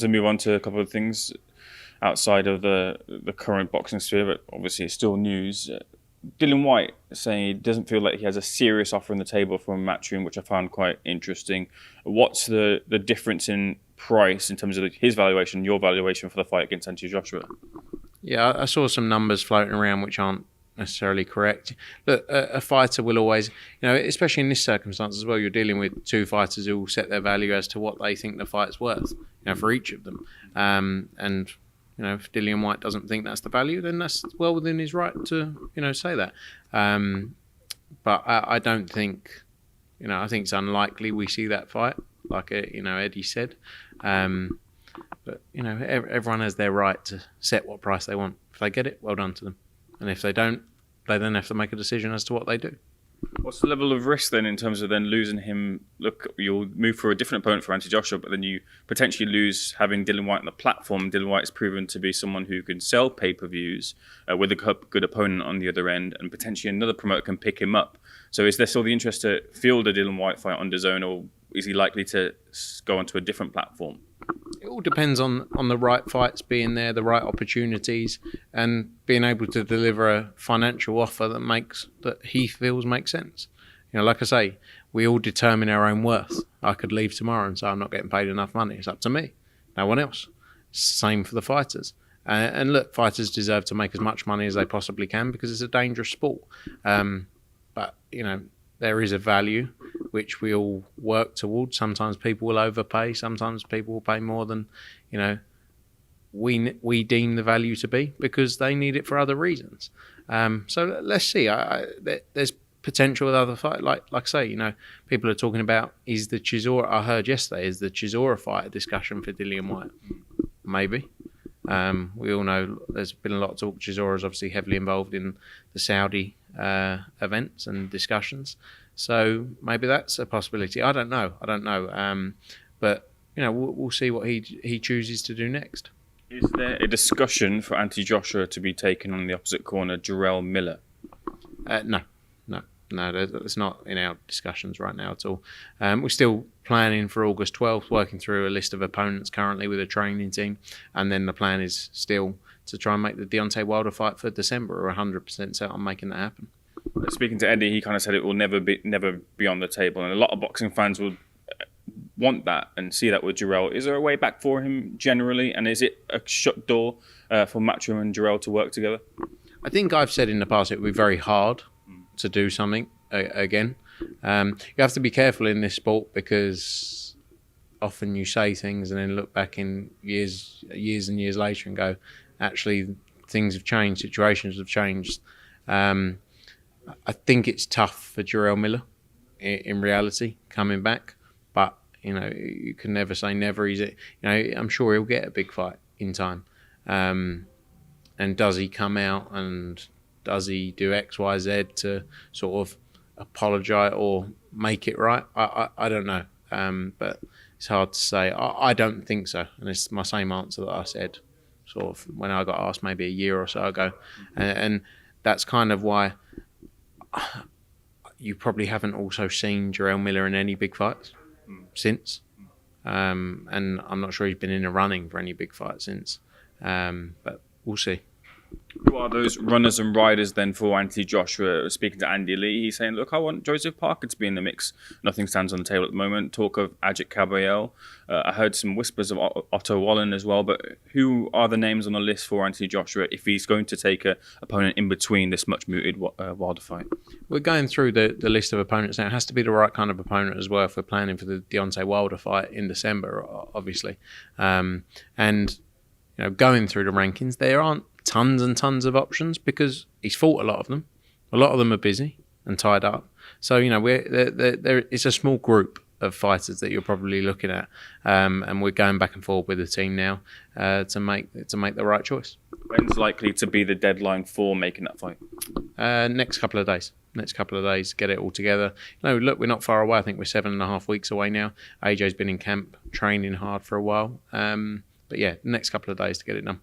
to move on to a couple of things outside of the current boxing sphere, but obviously it's still news. Dillian Whyte saying he doesn't feel like he has a serious offer on the table from Matchroom, which I found quite interesting. What's the difference in price in terms of his valuation, your valuation for the fight against Anthony Joshua? Yeah, I saw some numbers floating around which aren't necessarily correct. Look, a fighter will always, especially in this circumstance as well, you're dealing with two fighters who will set their value as to what they think the fight's worth, for each of them. And if Dillian Whyte doesn't think that's the value, then that's well within his right to, say that. But I don't think, I think it's unlikely we see that fight, like, Eddie said. But, everyone has their right to set what price they want. If they get it, well done to them. And if they don't, they then have to make a decision as to what they do. What's the level of risk then in terms of then losing him? Look, you'll move for a different opponent for Anthony Joshua, but then you potentially lose having Dillian Whyte on the platform. Dillian Whyte's proven to be someone who can sell pay-per-views with a good opponent on the other end, and potentially another promoter can pick him up. So is there still the interest to field a Dillian Whyte fight on DAZN, or is he likely to go onto a different platform? It all depends on the right fights being there, the right opportunities, and being able to deliver a financial offer that he feels makes sense. Like I say, we all determine our own worth. I could leave tomorrow and say I'm not getting paid enough money. It's up to me, no one else. Same for the fighters. And look, fighters deserve to make as much money as they possibly can because it's a dangerous sport. But there is a value which we all work towards. Sometimes people will overpay. Sometimes people will pay more than, we deem the value to be because they need it for other reasons. So let's see. There's potential with other fights. Like I say, people are talking about is the Chisora. I heard yesterday is the Chisora fight a discussion for Dillian Whyte? Maybe. We all know there's been a lot of talk. Chisora is obviously heavily involved in the Saudi events and discussions. So maybe that's a possibility. I don't know. But we'll see what he chooses to do next. Is there a discussion for Anthony Joshua to be taken on the opposite corner, Jarrell Miller? No. It's not in our discussions right now at all. We're still planning for August 12th, working through a list of opponents currently with a training team, and then the plan is still to try and make the Deontay Wilder fight for December. We're 100% set on making that happen. Speaking to Eddie, he kind of said it will never be on the table, and a lot of boxing fans will want that and see that with Jarrell. Is there a way back for him generally, and is it a shut door for Matchroom and Jarrell to work together? I think I've said in the past it would be very hard to do something again. You have to be careful in this sport because often you say things and then look back in years and years later and go, actually things have changed, situations have changed. I think it's tough for Jarrell Miller in reality coming back, but you can never say never. I'm sure he'll get a big fight in time. And does he come out and does he do X, Y, Z to sort of apologise or make it right? I don't know, but it's hard to say. I don't think so, and it's my same answer that I said sort of when I got asked maybe a year or so ago, and that's kind of why you probably haven't also seen Jarrell Miller in any big fights since, and I'm not sure he's been in a running for any big fight since, but we'll see. Who are those runners and riders then for Anthony Joshua? Speaking to Andy Lee, he's saying, look, I want Joseph Parker to be in the mix. Nothing stands on the table at the moment. Talk of Ajit Caballel. I heard some whispers of Otto Wallen as well, but who are the names on the list for Anthony Joshua if he's going to take an opponent in between this much mooted Wilder fight? We're going through the list of opponents now. It has to be the right kind of opponent as well if we're planning for the Deontay Wilder fight in December, obviously. And going through the rankings, there aren't tons and tons of options because he's fought a lot of them. A lot of them are busy and tied up. So, it's a small group of fighters that you're probably looking at. And we're going back and forth with the team now to make the right choice. When's likely to be the deadline for making that fight? Next couple of days. Get it all together. Look, we're not far away. I think we're 7.5 weeks away now. AJ's been in camp training hard for a while. But yeah, next couple of days to get it done.